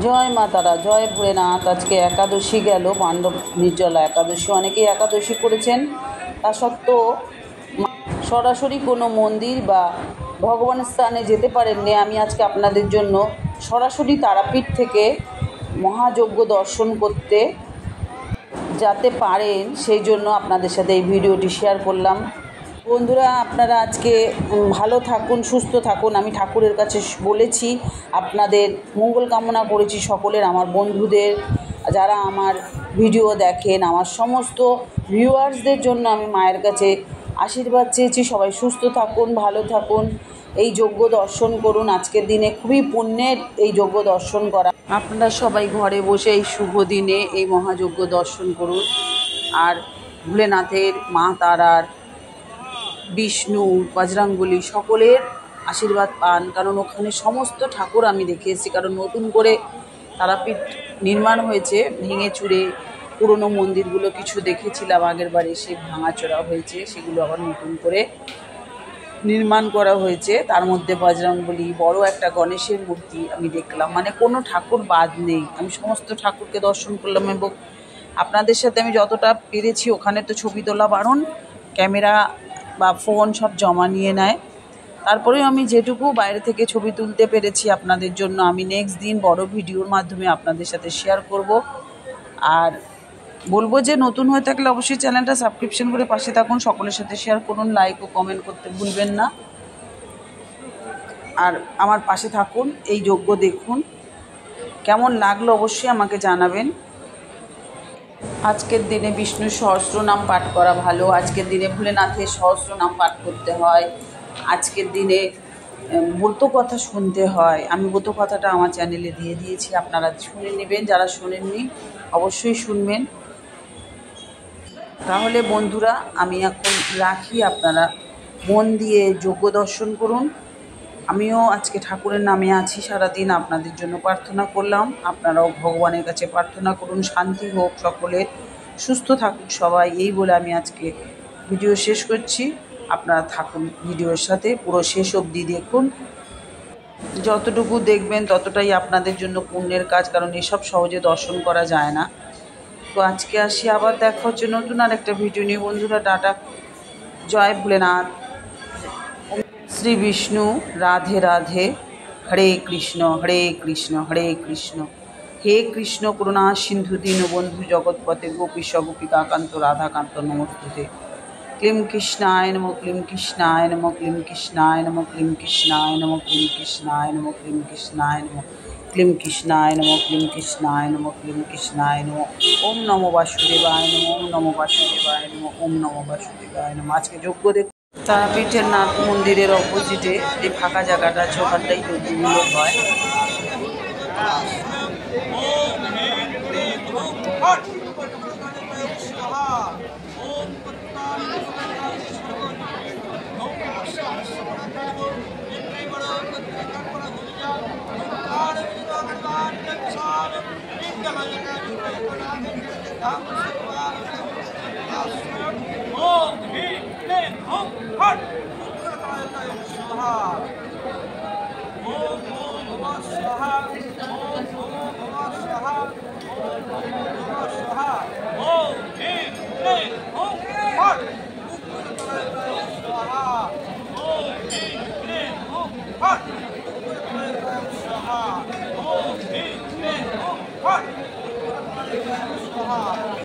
জয় মা তারা, জয় ভোলেনাথ। আজকে একাদশী গেল, পাণ্ডব নির্জলা একাদশী। অনেকেই একাদশী করেছেন, তা সত্ত্বেও সরাসরি কোনো মন্দির বা ভগবানের স্থানে যেতে পারেননি। আমি আজকে আপনাদের জন্য সরাসরি তারাপীঠ থেকে মহাযজ্ঞ দর্শন করতে যাতে পারেন সেই জন্য আপনাদের সাথে এই ভিডিওটি শেয়ার করলাম। বন্ধুরা, আপনারা আজকে ভালো থাকুন, সুস্থ থাকুন। আমি ঠাকুরের কাছে বলেছি, আপনাদের মঙ্গল কামনা করেছি সকলের, আমার বন্ধুদের, যারা আমার ভিডিও দেখেন, আমার সমস্ত ভিউয়ার্সদের জন্য আমি মায়ের কাছে আশীর্বাদ চেয়েছি। সবাই সুস্থ থাকুন, ভালো থাকুন, এই যজ্ঞ দর্শন করুন। আজকের দিনে খুবই পুণ্যের এই যজ্ঞ দর্শন করা। আপনারা সবাই ঘরে বসে এই শুভ দিনে এই মহাযজ্ঞ দর্শন করুন। আর ভোলেনাথের, মা তারার, বিষ্ণু, বজরংবলী সকলের আশীর্বাদ পান, কারণ ওখানে সমস্ত ঠাকুর আমি দেখে এসেছি। কারণ নতুন করে তারাপীঠ নির্মাণ হয়েছে, ভেঙে চুরে পুরনো মন্দিরগুলো কিছু দেখেছিলাম আগের বার এসে, ভাঙাচোরা হয়েছে, সেগুলো আবার নতুন করে নির্মাণ করা হয়েছে। তার মধ্যে বজরংবলী, বড় একটা গণেশের মূর্তি আমি দেখলাম, মানে কোনো ঠাকুর বাদ নেই। আমি সমস্ত ঠাকুরকে দর্শন করলাম এবং আপনাদের সাথে আমি যতটা পেরেছি, ওখানে তো ছবি তোলা বারণ, ক্যামেরা বা ফোন সব জমা নিয়ে নেয়, তারপরেও আমি যেটুকু বাইরে থেকে ছবি তুলতে পেরেছি আপনাদের জন্য আমি নেক্সট দিন বড় ভিডিওর মাধ্যমে আপনাদের সাথে শেয়ার করব। আর বলবো যে নতুন হয়ে থাকলে অবশ্যই চ্যানেলটা সাবস্ক্রিপশন করে পাশে থাকুন, সকলের সাথে শেয়ার করুন, লাইক ও কমেন্ট করতে ভুলবেন না। আর আমার পাশে থাকুন, এই যজ্ঞ দেখুন, কেমন লাগলো অবশ্যই আমাকে জানাবেন। আজকের দিনে বিষ্ণুর সহস্রনাম পাঠ করা ভালো, আজকের দিনে ভোলেনাথের সহস্রনাম পাঠ করতে হয়, আজকের দিনে ব্রত কথা শুনতে হয়। আমি ব্রত কথাটা আমার চ্যানেলে দিয়ে দিয়েছি, আপনারা শুনে নেবেন, যারা শোনেননি অবশ্যই শুনবেন। তাহলে বন্ধুরা আমি এখন রাখি, আপনারা মন দিয়ে যজ্ঞ দর্শন করুন। আমিও আজকে ঠাকুরের নামে আছি, সারাদিন আপনাদের জন্য প্রার্থনা করলাম। আপনারাও ভগবানের কাছে প্রার্থনা করুন, শান্তি হোক সকলের, সুস্থ থাকুক সবাই, এই বলে আমি আজকে ভিডিও শেষ করছি। আপনারা থাকুন ভিডিওর সাথে, পুরো শেষ অবধি দেখুন। যতটুকু দেখবেন ততটাই আপনাদের জন্য পুণ্যের কাজ, কারণ এসব সহজে দর্শন করা যায় না। তো আজকে আসি, আবার দেখা হচ্ছে নতুন আর একটা ভিডিও নিয়ে। বন্ধুরা টাটা, জয় ভোলেনাথ, শ্রী বিষ্ণু, রাধে রাধে, হরে কৃষ্ণ হরে কৃষ্ণ হরে কৃষ্ণ, হে কৃষ্ণ করুণা সিন্ধু দীনবন্ধু জগৎপতে গোপীশ গোপিকাকান্ত রাধাকান্ত নমস্তুতে। ক্লিম কৃষ্ণায় নমঃ, ক্লিম কৃষ্ণায় নমঃ, ক্লিম কৃষ্ণায় নমঃ, ক্লিম কৃষ্ণায় নমঃ, ক্লিম কৃষ্ণায় নমঃ, ক্লিম কৃষ্ণায় নমঃ, ক্লিম কৃষ্ণায় নমঃ, ক্লিম কৃষ্ণায় নমঃ, ক্লিম কৃষ্ণায় নমঃ। ওম নমো বাসুদেবায় নমঃ, ওম নমো বাসুদেবায় নমঃ, ওম নমো বাসুদেবায় নমঃ। আজকে যজ্ঞ দেখুন, তারাপীঠের নাথ মন্দিরের অপোজিটে যে ফাঁকা জায়গাটা আছে, ওখানটাই যজ্ঞগুলো হয়। Swaha.